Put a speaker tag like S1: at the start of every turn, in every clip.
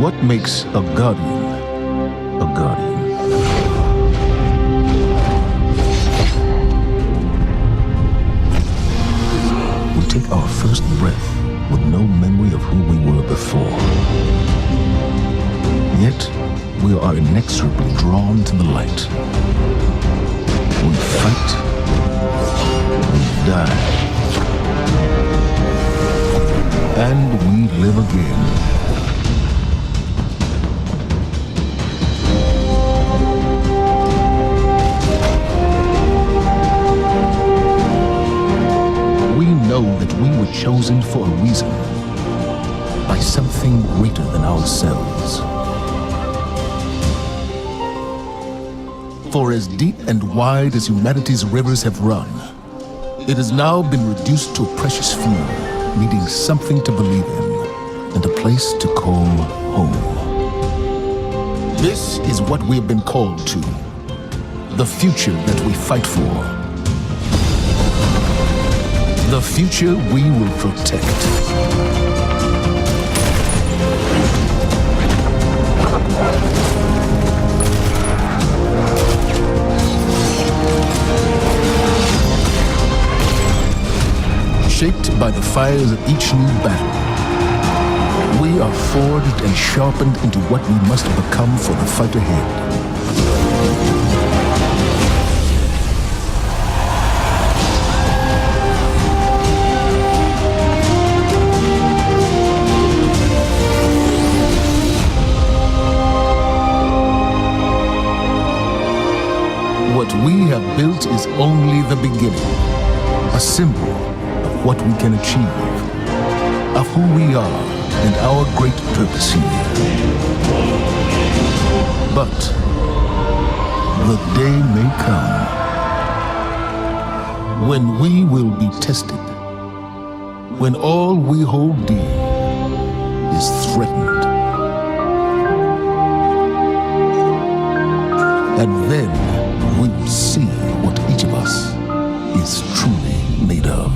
S1: What makes a guardian a guardian? We take our first breath with no memory of who we were before. Yet, we are inexorably drawn to the light. We fight, we die, and we live again. We know that we were chosen for a reason, by something greater than ourselves. For as deep and wide as humanity's rivers have run, it has now been reduced to a precious few, needing something to believe in and a place to call home. This is what we have been called to, the future that we fight for, the future we will protect. Shaped by the fires of each new battle, we are forged and sharpened into what we must become for the fight ahead. What we have built is only the beginning, a symbol of what we can achieve, of who we are and our great purpose here. But the day may come when we will be tested, when all we hold dear is threatened. And then we will see what each of us is truly made of.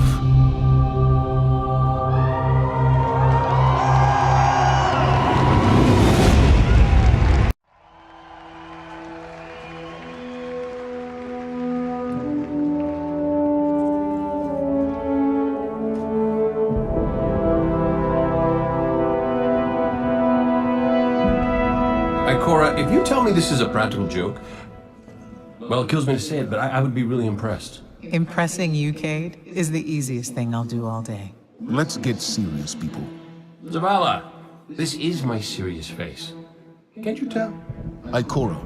S2: Cora, if you tell me this is a practical joke, well, it kills me to say it, but I would be really impressed.
S3: Impressing you, Cade, is the easiest thing I'll do all day.
S1: Let's get serious, people.
S2: Zavala, this is my serious face. Can't you tell?
S1: Ikora,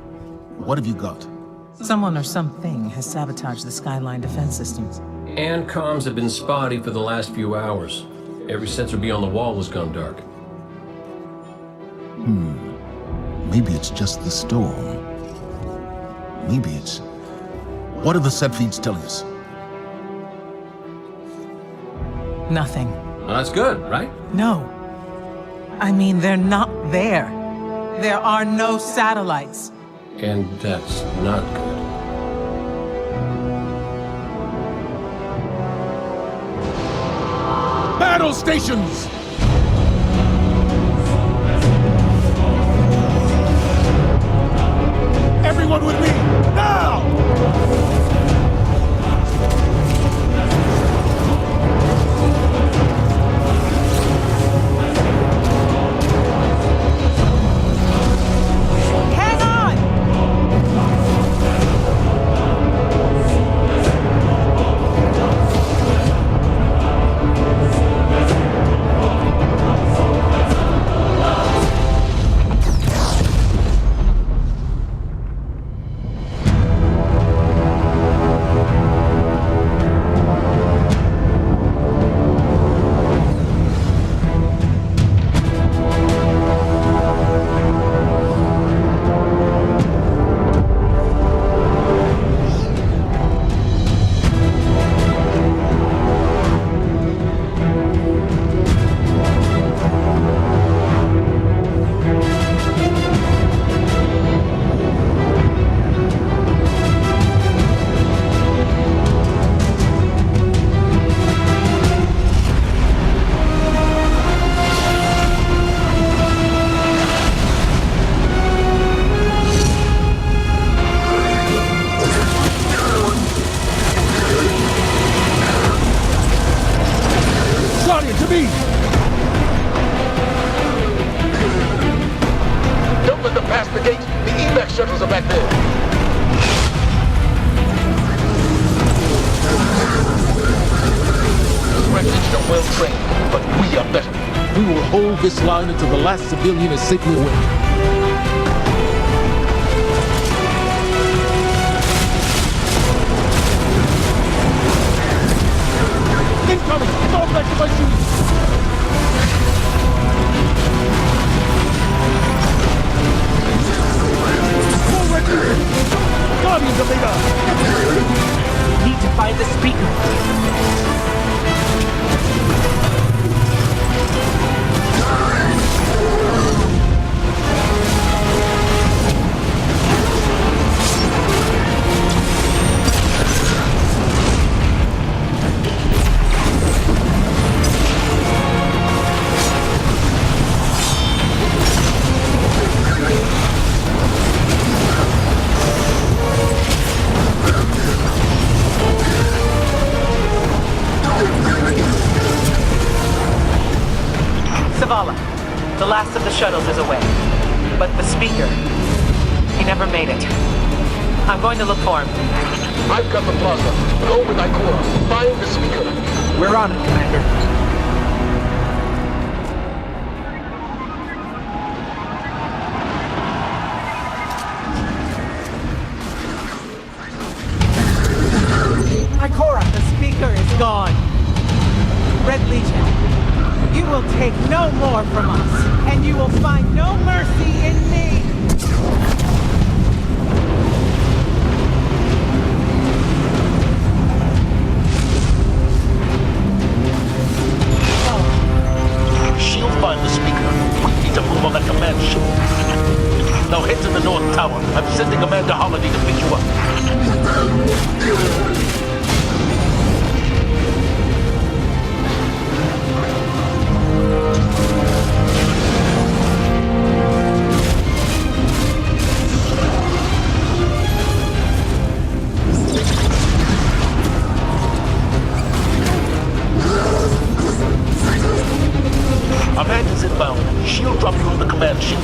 S1: what have you got?
S3: Someone or something has sabotaged the Skyline defense systems.
S2: And comms have been spotty for the last few hours. Every sensor beyond the wall has gone dark.
S1: Maybe it's just the storm. Maybe it's... What are the set feeds telling us?
S3: Nothing.
S2: Well, that's good, right?
S3: No. I mean, they're not there. There are no satellites.
S2: And that's not good.
S1: Battle stations! Everyone with me, now!
S3: Hang on!
S4: shuttles are back there. Red Legion are well trained, but we are better.
S1: We will hold this line until the last civilian is safely away. Incoming! Fall back to my shoes! Forward! Guardians of the Earth!
S3: Need to find the speaker. Zavala, the last of the shuttles is away. But the speaker, he never made it. I'm going to look for him.
S4: I've got the plaza. Go with Ikora. Find the speaker.
S3: We're on it, Commander. Ikora, the speaker is gone. Red Legion, you will take no more from us, and you will find no mercy in me.
S4: She'll find the speaker. We need to move on that command ship. Now head to the North Tower. I'm sending Commander Holiday to pick you up. Amanda's inbound. She'll drop you on the command ship.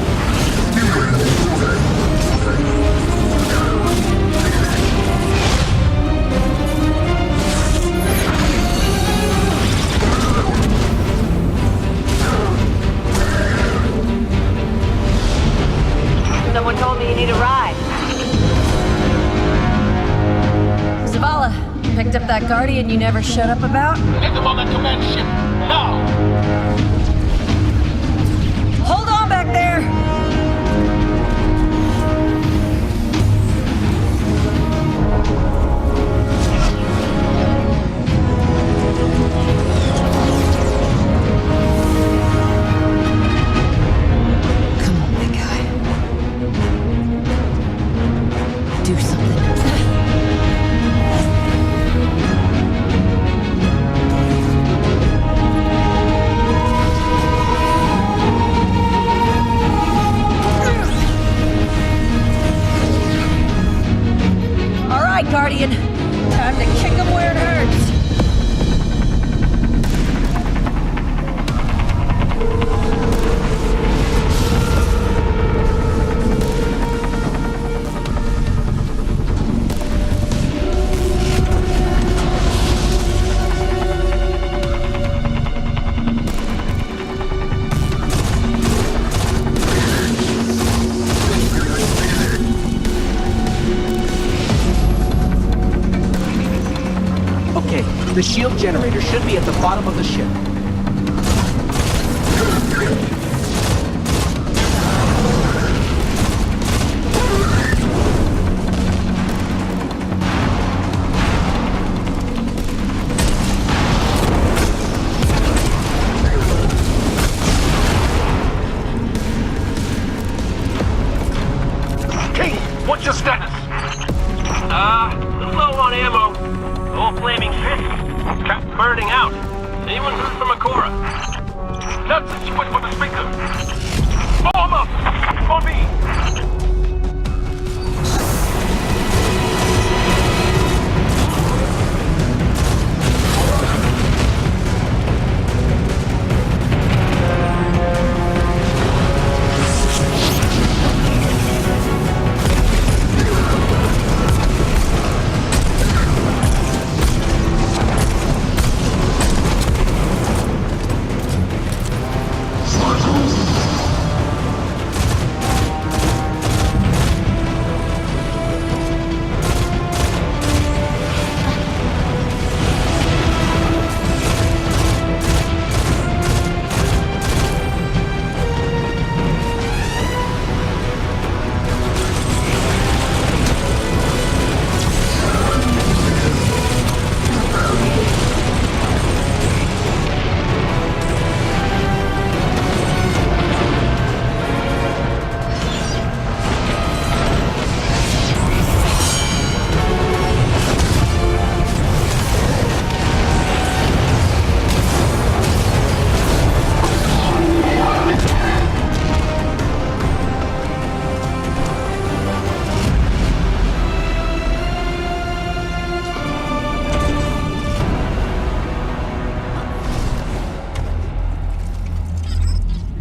S5: Someone told me you need a ride. Zavala, picked up that Guardian you never shut up about?
S4: Get them on that command ship. Now!
S5: Hold on back there! Come on, big guy. Do something. Guardian. Time to kick him where it hurts.
S6: The shield generator should be at the bottom of the ship.
S4: King, what's your status?
S2: Low on ammo. All flaming fists. Cap burning out. Anyone heard from Ikora?
S4: That's it. She went for the speaker. Bomb up! On me!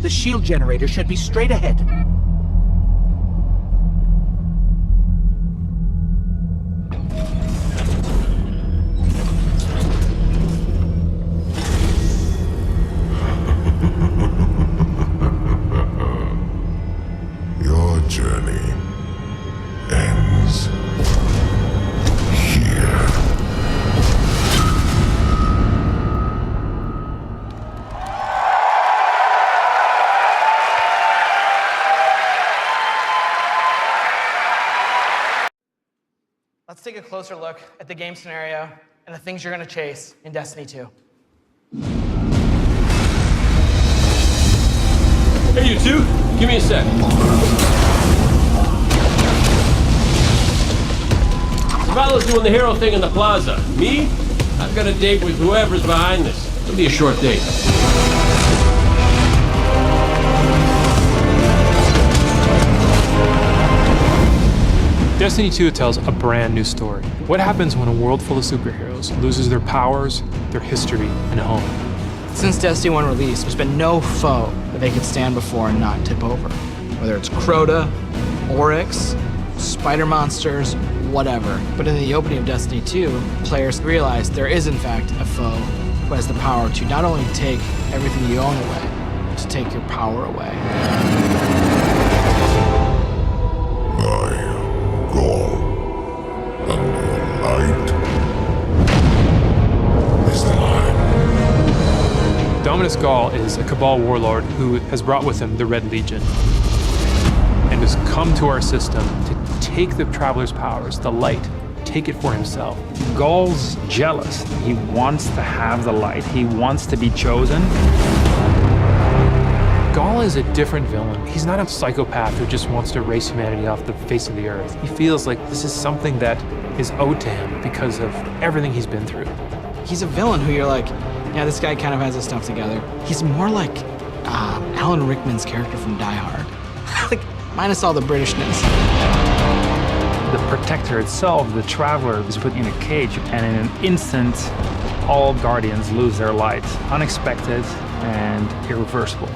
S6: The shield generator should be straight ahead.
S1: Your journey ends here.
S7: Let's take a closer look at the game scenario and the things you're going to chase in Destiny 2.
S2: Hey, you two, give me a sec. Zavala's doing the hero thing in the plaza. Me? I've got a date with whoever's behind this. It'll be a short date.
S8: Destiny 2 tells a brand new story. What happens when a world full of superheroes loses their powers, their history, and home?
S7: Since Destiny 1 release, there's been no foe that they could stand before and not tip over. Whether it's Crota, Oryx, spider monsters, whatever. But in the opening of Destiny 2, players realize there is in fact a foe who has the power to not only take everything you own away, but to take your power away.
S1: Gaul, and your light is thine.
S8: Dominus Gaul is a Cabal warlord who has brought with him the Red Legion and has come to our system to take the Traveler's powers, the light, take it for himself.
S9: Gaul's jealous. He wants to have the light. He wants to be chosen.
S8: Gaul is a different villain. He's not a psychopath who just wants to erase humanity off the face of the earth. He feels like this is something that is owed to him because of everything he's been through.
S7: He's a villain who you're like, yeah, this guy kind of has his stuff together. He's more like Alan Rickman's character from Die Hard. Like, minus all the Britishness.
S9: The Protector itself, the Traveler, is put in a cage, and in an instant, all Guardians lose their light. Unexpected and irreversible.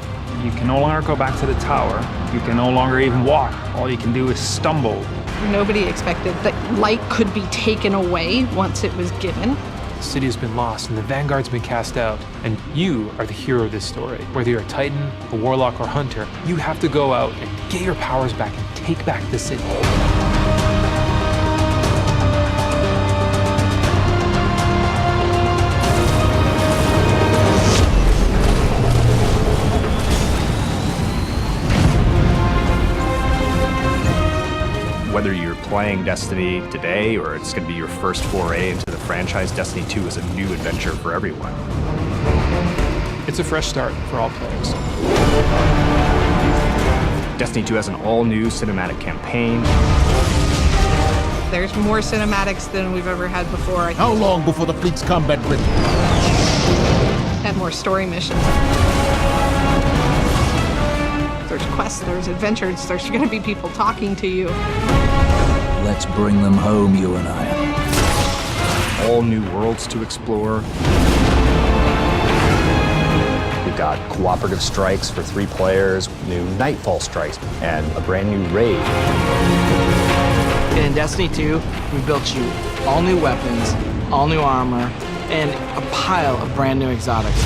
S9: You can no longer go back to the tower. You can no longer even walk. All you can do is stumble.
S10: Nobody expected that light could be taken away once it was given.
S8: The city has been lost and the Vanguard's been cast out. And you are the hero of this story. Whether you're a Titan, a Warlock, or Hunter, you have to go out and get your powers back and take back the city.
S11: Whether you're playing Destiny today or it's going to be your first foray into the franchise, Destiny 2 is a new adventure for everyone.
S8: It's a fresh start for all players.
S11: Destiny 2 has an all-new cinematic campaign.
S10: There's more cinematics than we've ever had before.
S1: How long before the fleet's combat ready?
S10: And more story missions. There's quests, there's adventures, there's going to be people talking to you.
S12: Let's bring them home, you and I.
S11: All new worlds to explore. We've got cooperative strikes for 3 players, new Nightfall strikes, and a brand new raid.
S7: And in Destiny 2, we built you all new weapons, all new armor, and a pile of brand new exotics.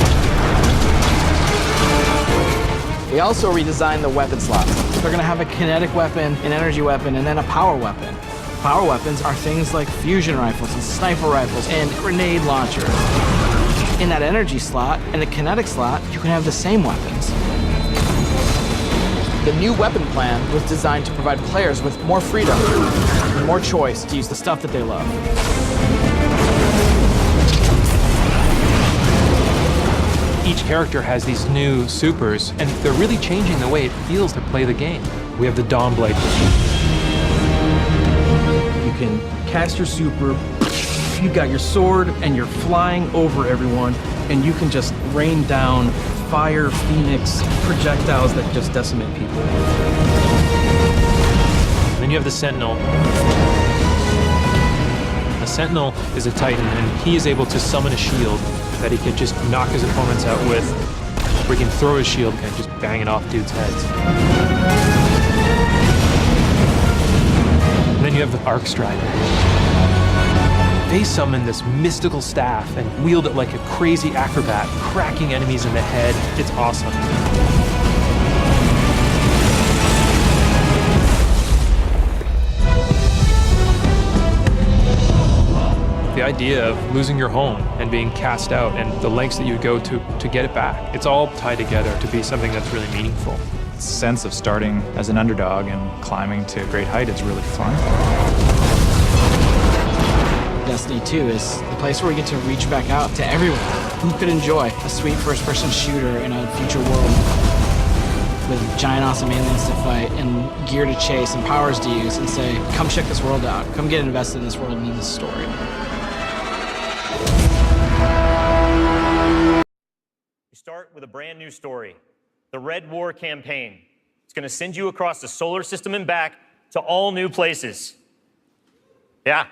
S7: We also redesigned the weapon slots. They're gonna have a kinetic weapon, an energy weapon, and then a power weapon. Power weapons are things like fusion rifles and sniper rifles and grenade launchers. In that energy slot and the kinetic slot, you can have the same weapons. The new weapon plan was designed to provide players with more freedom and more choice to use the stuff that they love.
S8: Each character has these new supers, and they're really changing the way it feels to play the game. We have the Dawnblade.
S6: You can cast your super, you've got your sword, and you're flying over everyone, and you can just rain down fire, phoenix, projectiles that just decimate people.
S8: And then you have the Sentinel. The Sentinel is a Titan, and he is able to summon a shield that he could just knock his opponents out with. where he can throw his shield and just bang it off dudes' heads. And then you have the Arc Strider. They summon this mystical staff and wield it like a crazy acrobat, cracking enemies in the head. It's awesome. The idea of losing your home and being cast out and the lengths that you would go to get it back, it's all tied together to be something that's really meaningful.
S13: The sense of starting as an underdog and climbing to a great height is really fun.
S7: Destiny 2 is the place where we get to reach back out to everyone who could enjoy a sweet first-person shooter in a future world with giant awesome aliens to fight and gear to chase and powers to use and say, come check this world out, come get invested in this world and in this story.
S14: We start with a brand new story, the Red War campaign. It's going to send you across the solar system and back to all new places. Yeah.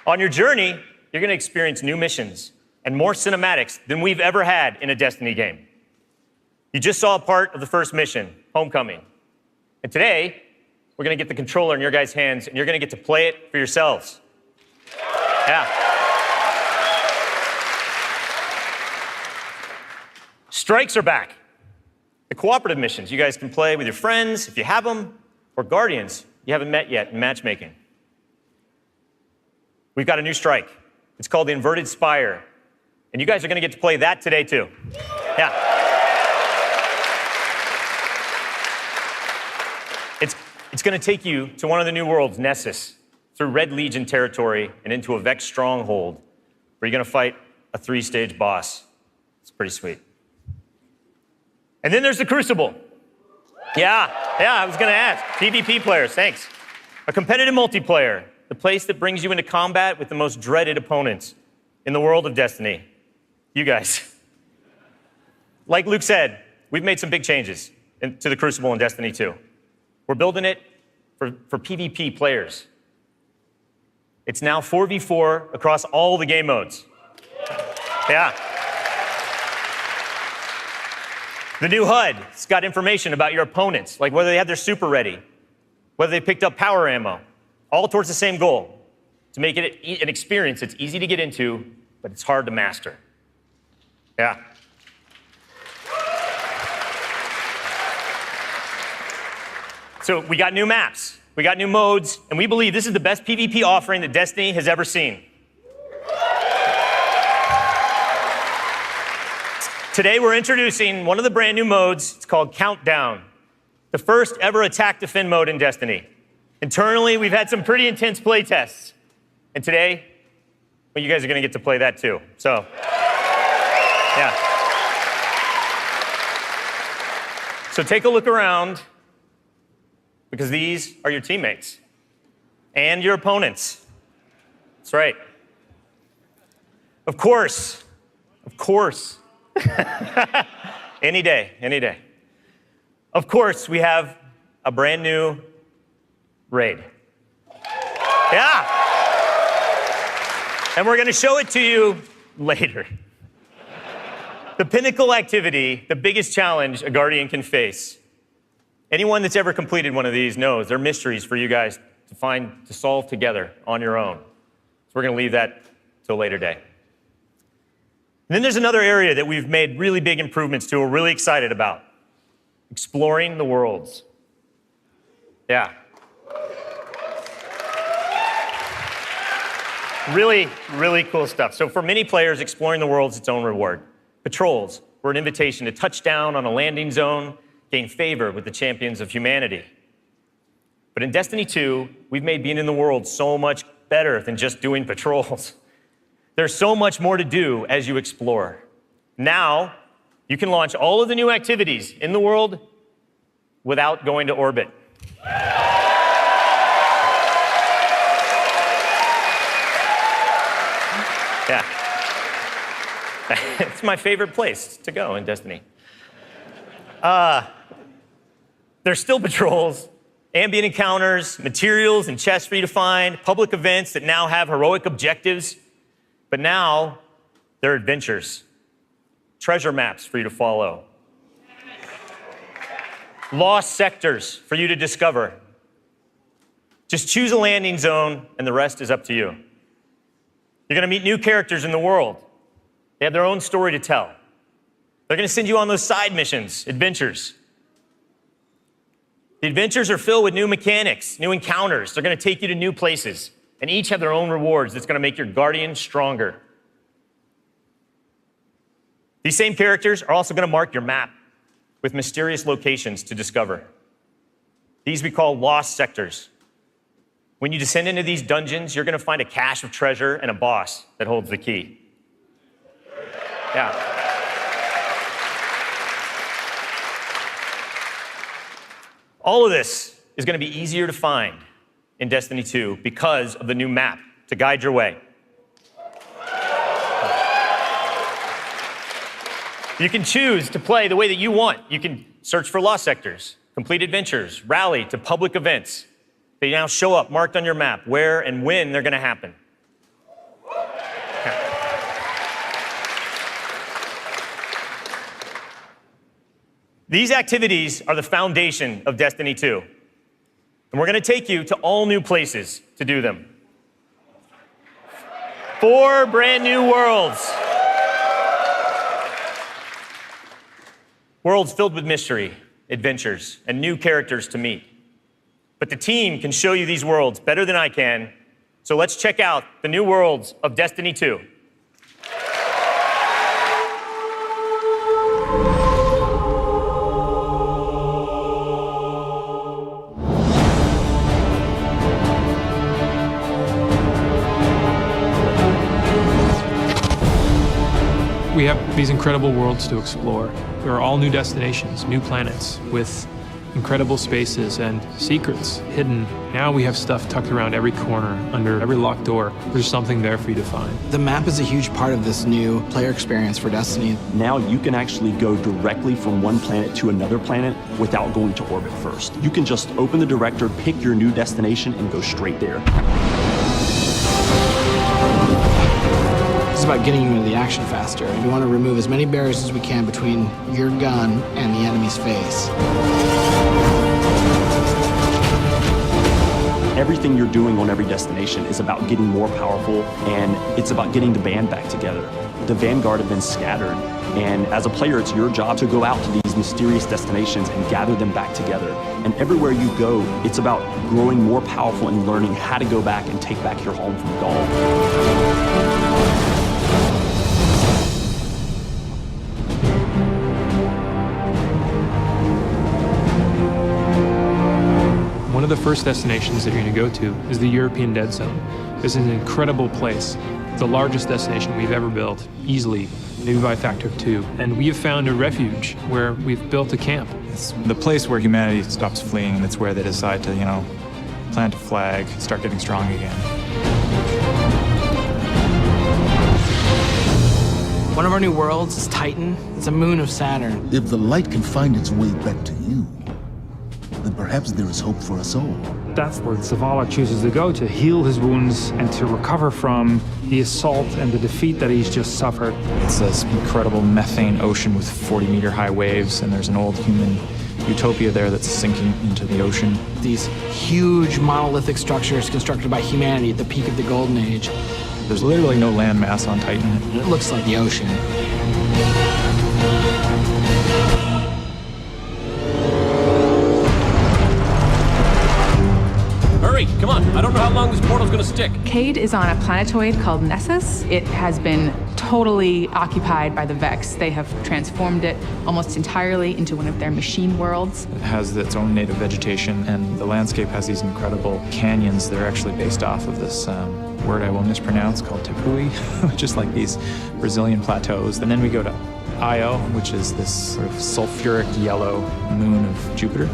S14: On your journey, you're going to experience new missions and more cinematics than we've ever had in a Destiny game. You just saw a part of the first mission, Homecoming. And today, we're going to get the controller in your guys' hands, and you're going to get to play it for yourselves. Yeah. Strikes are back. The cooperative missions you guys can play with your friends, if you have them, or guardians you haven't met yet in matchmaking. We've got a new strike. It's called the Inverted Spire. And you guys are going to get to play that today, too. Yeah. It's going to take you to one of the new worlds, Nessus, through Red Legion territory and into a Vex stronghold, where you're going to fight a 3-stage boss. It's pretty sweet. And then there's the Crucible. Yeah, I was going to ask. PvP players, thanks. A competitive multiplayer. The place that brings you into combat with the most dreaded opponents in the world of Destiny. You guys. Like Luke said, we've made some big changes to the Crucible in Destiny 2. We're building it for PvP players. It's now 4v4 across all the game modes. Yeah. The new HUD's got information about your opponents, like whether they have their super ready, whether they picked up power ammo, all towards the same goal, to make it an experience that's easy to get into, but it's hard to master. Yeah. So we got new maps, we got new modes, and we believe this is the best PvP offering that Destiny has ever seen. Today we're introducing one of the brand new modes. It's called Countdown, the first ever attack defend mode in Destiny. Internally, we've had some pretty intense play tests. And today, well, you guys are going to get to play that too. So, yeah. So take a look around, because these are your teammates and your opponents. That's right. Of course. Any day. Of course, we have a brand new raid. Yeah. And we're going to show it to you later. The pinnacle activity, the biggest challenge a Guardian can face. Anyone that's ever completed one of these knows they're mysteries for you guys to solve together on your own. So we're going to leave that till a later day. And then there's another area that we've made really big improvements to, we're really excited about. Exploring the worlds. Yeah. Really, really cool stuff. So for many players, exploring the world is its own reward. Patrols were an invitation to touch down on a landing zone, gain favor with the champions of humanity. But in Destiny 2, we've made being in the world so much better than just doing patrols. There's so much more to do as you explore. Now, you can launch all of the new activities in the world without going to orbit. Yeah. It's my favorite place to go in Destiny. There's still patrols, ambient encounters, materials and chests for you to find, public events that now have heroic objectives. But now, There are adventures, treasure maps for you to follow, lost sectors for you to discover. Just choose a landing zone, and the rest is up to you. You're going to meet new characters in the world. They have their own story to tell. They're going to send you on those side missions, adventures. The adventures are filled with new mechanics, new encounters. They're going to take you to new places, and each have their own rewards that's going to make your guardian stronger. These same characters are also going to mark your map with mysterious locations to discover. These we call lost sectors. When you descend into these dungeons, you're going to find a cache of treasure and a boss that holds the key. Yeah. All of this is going to be easier to find in Destiny 2 because of the new map to guide your way. You can choose to play the way that you want. You can search for lost sectors, complete adventures, rally to public events. They now show up marked on your map where and when they're going to happen. These activities are the foundation of Destiny 2. And we're going to take you to all new places to do them. 4 brand new worlds. Worlds filled with mystery, adventures, and new characters to meet. But the team can show you these worlds better than I can. So let's check out the new worlds of Destiny 2.
S8: We have these incredible worlds to explore. There are all new destinations, new planets with incredible spaces and secrets hidden. Now we have stuff tucked around every corner, under every locked door. There's something there for you to find.
S7: The map is a huge part of this new player experience for Destiny.
S15: Now you can actually go directly from one planet to another planet without going to orbit first. You can just open the director, pick your new destination, and go straight there.
S7: It's about getting you into the action faster. We want to remove as many barriers as we can between your gun and the enemy's face.
S15: Everything you're doing on every destination is about getting more powerful, and it's about getting the band back together. The Vanguard have been scattered, and as a player, it's your job to go out to these mysterious destinations and gather them back together. And everywhere you go, it's about growing more powerful and learning how to go back and take back your home from Gaul.
S8: One of the first destinations that you're going to go to is the European Dead Zone. This is an incredible place, the largest destination we've ever built, easily, maybe by a factor of 2. And we have found a refuge where we've built a camp.
S13: It's the place where humanity stops fleeing, and it's where they decide to, plant a flag, start getting strong again.
S7: One of our new worlds is Titan. It's a moon of Saturn.
S1: If the light can find its way back to you, then perhaps there is hope for us all.
S9: That's where Zavala chooses to go, to heal his wounds and to recover from the assault and the defeat that he's just suffered.
S13: It's this incredible methane ocean with 40-meter high waves, and there's an old human utopia there that's sinking into the ocean.
S7: These huge monolithic structures constructed by humanity at the peak of the Golden Age.
S13: There's literally no land mass on Titan.
S7: It looks like the ocean.
S2: Hurry, come on. I don't know how long this portal's gonna stick.
S16: Cade is on a planetoid called Nessus. It has been totally occupied by the Vex. They have transformed it almost entirely into one of their machine worlds.
S13: It has its own native vegetation, and the landscape has these incredible canyons that are actually based off of this word I will mispronounce called Tepui, just like these Brazilian plateaus. And then we go to Io, which is this sort of sulfuric yellow moon of Jupiter.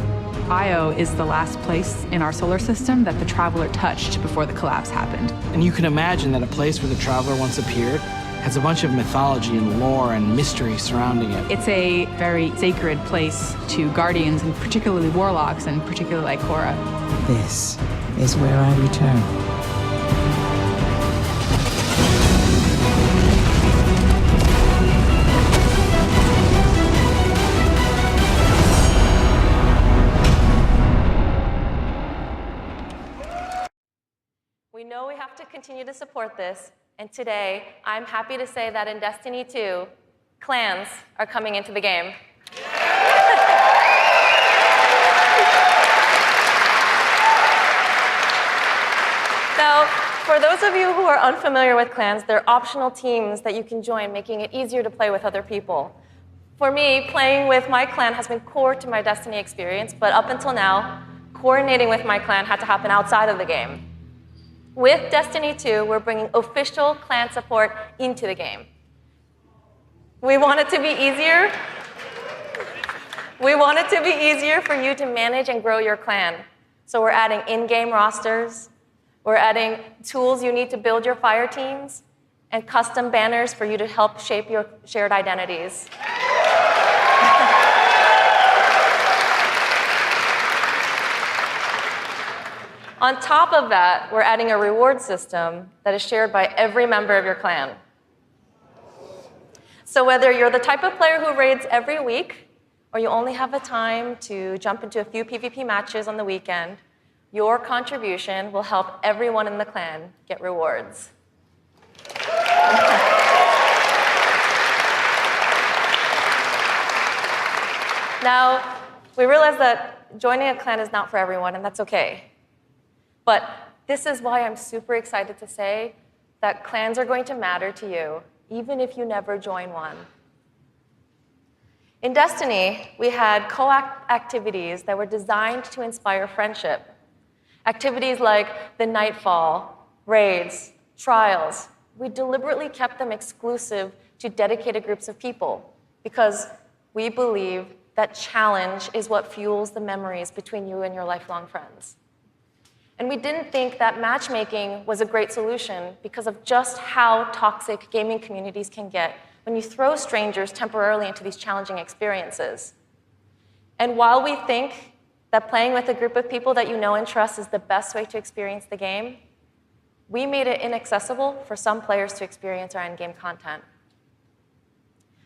S16: Io is the last place in our solar system that the Traveler touched before the collapse happened.
S7: And you can imagine that a place where the Traveler once appeared has a bunch of mythology and lore and mystery surrounding it.
S16: It's a very sacred place to Guardians, and particularly Warlocks, and particularly Ikora.
S17: This is where I return.
S18: continue to support this, and today, I'm happy to say that in Destiny 2, clans are coming into the game. Now, for those of you who are unfamiliar with clans, they're optional teams that you can join, making it easier to play with other people. For me, playing with my clan has been core to my Destiny experience, but up until now, coordinating with my clan had to happen outside of the game. With Destiny 2, we're bringing official clan support into the game. We want it to be easier. We want it to be easier for you to manage and grow your clan. So we're adding in-game rosters, we're adding tools you need to build your fire teams, and custom banners for you to help shape your shared identities. On top of that, we're adding a reward system that is shared by every member of your clan. So whether you're the type of player who raids every week, or you only have the time to jump into a few PvP matches on the weekend, your contribution will help everyone in the clan get rewards. Now, we realize that joining a clan is not for everyone, and that's okay. But this is why I'm super excited to say that clans are going to matter to you, even if you never join one. In Destiny, we had co-op activities that were designed to inspire friendship. Activities like the Nightfall, raids, trials. We deliberately kept them exclusive to dedicated groups of people because we believe that challenge is what fuels the memories between you and your lifelong friends. And we didn't think that matchmaking was a great solution because of just how toxic gaming communities can get when you throw strangers temporarily into these challenging experiences. And while we think that playing with a group of people that you know and trust is the best way to experience the game, we made it inaccessible for some players to experience our in-game content.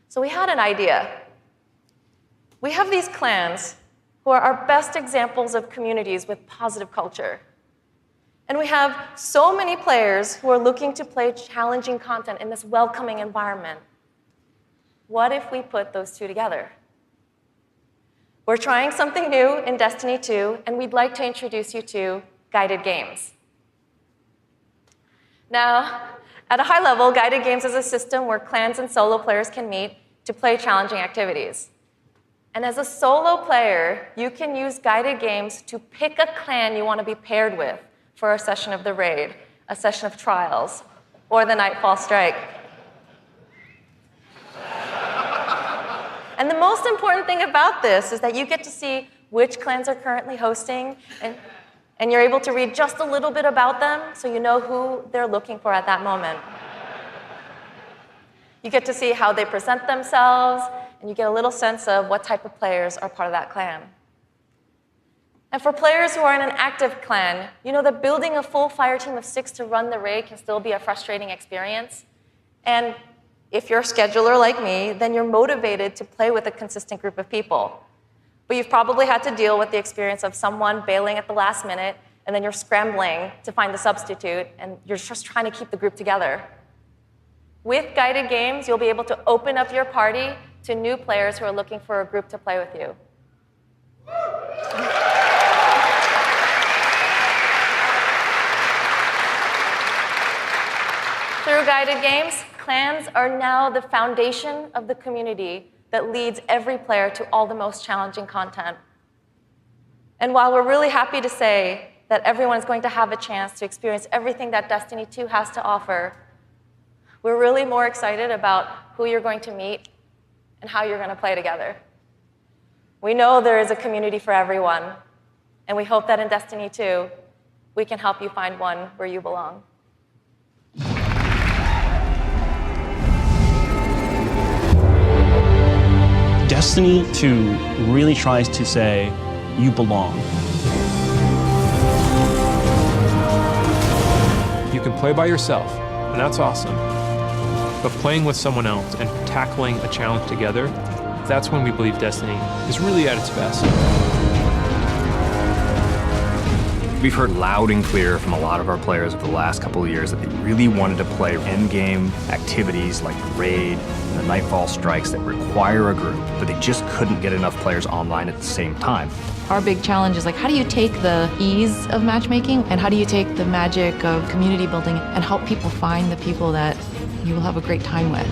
S18: So we had an idea. We have these clans who are our best examples of communities with positive culture. And we have so many players who are looking to play challenging content in this welcoming environment. What if we put those two together? We're trying something new in Destiny 2, and we'd like to introduce you to guided games. Now, at a high level, guided games is a system where clans and solo players can meet to play challenging activities. And as a solo player, you can use guided games to pick a clan you want to be paired with for a session of the raid, a session of trials, or the Nightfall Strike. And the most important thing about this is that you get to see which clans are currently hosting, and you're able to read just a little bit about them so you know who they're looking for at that moment. You get to see how they present themselves, and you get a little sense of what type of players are part of that clan. And for players who are in an active clan, you know that building a full fire team of 6 to run the raid can still be a frustrating experience. And if you're a scheduler like me, then you're motivated to play with a consistent group of people. But you've probably had to deal with the experience of someone bailing at the last minute, and then you're scrambling to find a substitute, and you're just trying to keep the group together. With guided games, you'll be able to open up your party to new players who are looking for a group to play with you. Through guided games, clans are now the foundation of the community that leads every player to all the most challenging content. And while we're really happy to say that everyone's going to have a chance to experience everything that Destiny 2 has to offer, we're really more excited about who you're going to meet and how you're going to play together. We know there is a community for everyone, and we hope that in Destiny 2, we can help you find one where you belong.
S15: Destiny 2 really tries to say, you belong.
S8: You can play by yourself, and that's awesome. But playing with someone else and tackling a challenge together, that's when we believe Destiny is really at its best.
S11: We've heard loud and clear from a lot of our players over the last couple of years that they really wanted to play endgame activities like the raid and the Nightfall strikes that require a group, but they just couldn't get enough players online at the same time.
S5: Our big challenge is like, how do you take the ease of matchmaking and how do you take the magic of community building and help people find the people that you will have a great time with?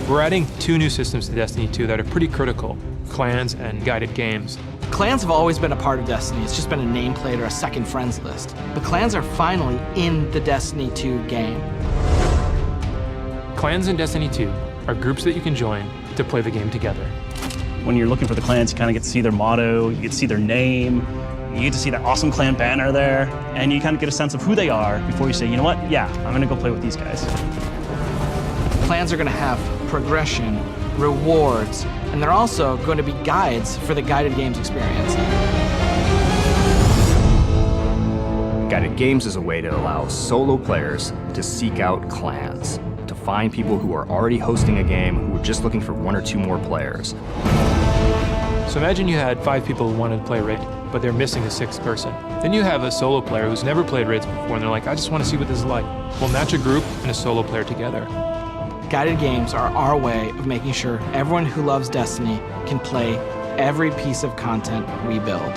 S8: We're adding 2 new systems to Destiny 2 that are pretty critical: clans and guided games.
S7: Clans have always been a part of Destiny. It's just been a nameplate or a second friends list. But clans are finally in the Destiny 2 game.
S8: Clans in Destiny 2 are groups that you can join to play the game together.
S15: When you're looking for the clans, you kind of get to see their motto, you get to see their name, you get to see that awesome clan banner there, and you kind of get a sense of who they are before you say, you know what, yeah, I'm gonna go play with these guys.
S7: Clans are gonna have progression, rewards, and they're also going to be guides for the guided games experience.
S11: Guided games is a way to allow solo players to seek out clans, to find people who are already hosting a game who are just looking for 1 or 2 more players.
S8: So imagine you had 5 people who wanted to play Raid, but they're missing a 6th person. Then you have a solo player who's never played Raids before, and they're like, I just want to see what this is like. We'll match a group and a solo player together.
S7: Guided games are our way of making sure everyone who loves Destiny can play every piece of content we build.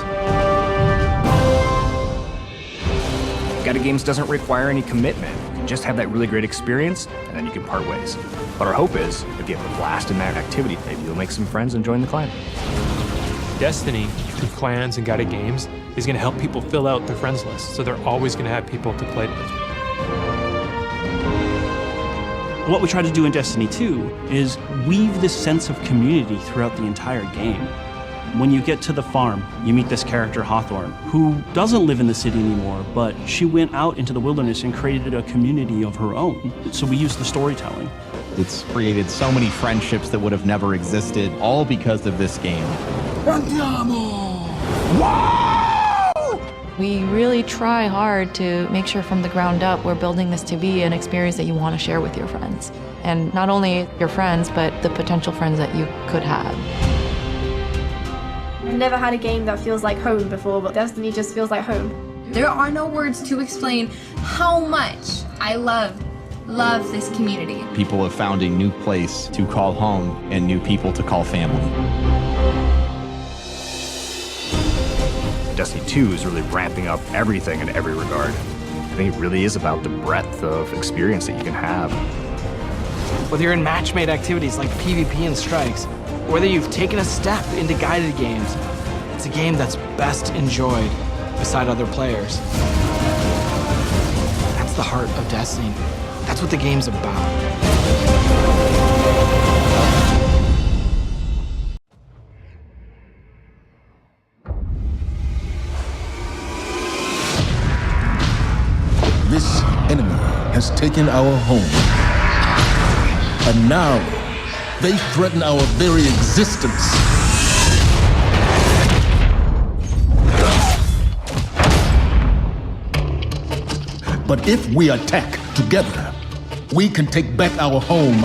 S11: Guided games doesn't require any commitment. You can just have that really great experience, and then you can part ways. But our hope is, if you have a blast in that activity, maybe you'll make some friends and join the clan.
S8: Destiny, through clans and guided games, is going to help people fill out their friends list, so they're always going to have people to play with.
S15: What we try to do in Destiny 2 is weave this sense of community throughout the entire game. When you get to the farm, you meet this character, Hawthorne, who doesn't live in the city anymore, but she went out into the wilderness and created a community of her own. So we use the storytelling.
S19: It's created so many friendships that would have never existed, all because of this game.
S5: We really try hard to make sure from the ground up we're building this to be an experience that you want to share with your friends. And not only your friends, but the potential friends that you could have.
S20: I've never had a game that feels like home before, but Destiny just feels like home.
S21: There are no words to explain how much I love this community.
S19: People have found a new place to call home and new people to call family.
S11: Destiny 2 is really ramping up everything in every regard. I think it really is about the breadth of experience that you can have.
S7: Whether you're in match-made activities like PvP and strikes, or whether you've taken a step into guided games, it's a game that's best enjoyed beside other players. That's the heart of Destiny. That's what the game's about.
S1: This enemy has taken our home. And now, they threaten our very existence. But if we attack together, we can take back our home,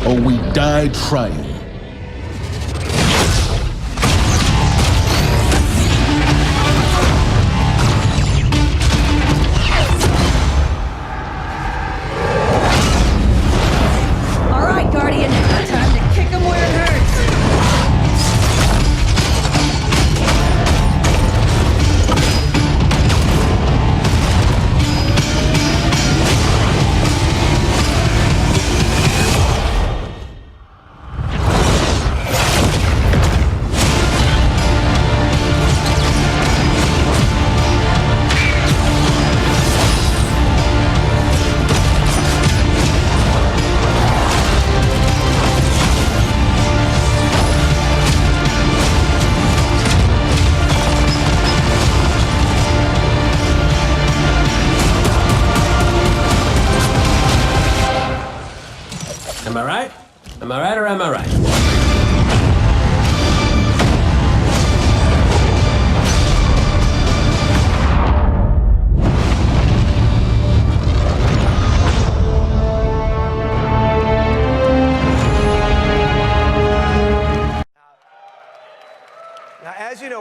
S1: or we die trying.
S2: Am I right? Am I right or am I right?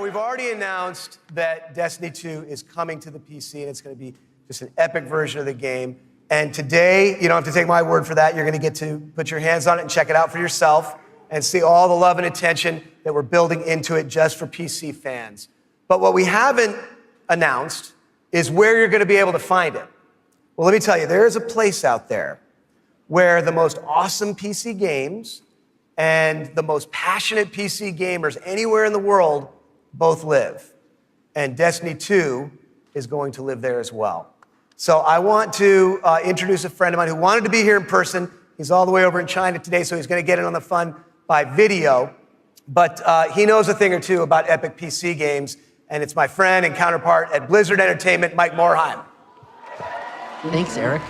S3: we've already announced that Destiny 2 is coming to the PC, and it's going to be just an epic version of the game. And today, you don't have to take my word for that. You're going to get to put your hands on it and check it out for yourself and see all the love and attention that we're building into it just for PC fans. But what we haven't announced is where you're going to be able to find it. Well, let me tell you, there is a place out there where the most awesome PC games and the most passionate PC gamers anywhere in the world both live. And Destiny 2 is going to live there as well. So I want to introduce a friend of mine who wanted to be here in person. He's all the way over in China today, so he's going to get in on the fun by video. But he knows a thing or two about epic PC games, and it's my friend and counterpart at Blizzard Entertainment, Mike Morhaime.
S22: Thanks, Eric.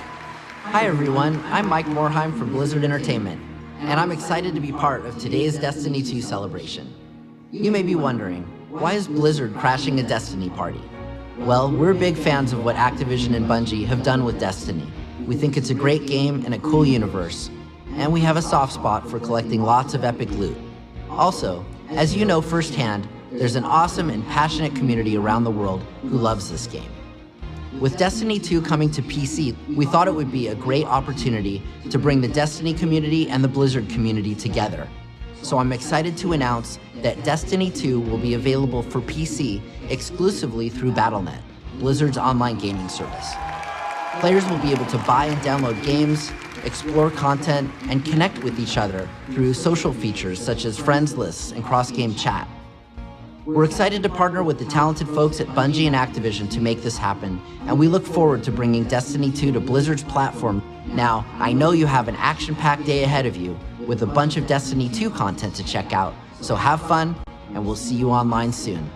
S22: Hi, everyone. I'm Mike Morhaime from Blizzard Entertainment, and I'm excited to be part of today's Destiny 2 celebration. You may be wondering, why is Blizzard crashing a Destiny party? Well, we're big fans of what Activision and Bungie have done with Destiny. We think it's a great game and a cool universe, and we have a soft spot for collecting lots of epic loot. Also, as you know firsthand, there's an awesome and passionate community around the world who loves this game. With Destiny 2 coming to PC, we thought it would be a great opportunity to bring the Destiny community and the Blizzard community together. So I'm excited to announce that Destiny 2 will be available for PC exclusively through Battle.net, Blizzard's online gaming service. Players will be able to buy and download games, explore content, and connect with each other through social features such as friends lists and cross-game chat. We're excited to partner with the talented folks at Bungie and Activision to make this happen, and we look forward to bringing Destiny 2 to Blizzard's platform. Now, I know you have an action-packed day ahead of you with a bunch of Destiny 2 content to check out, so have fun, and we'll see you online soon.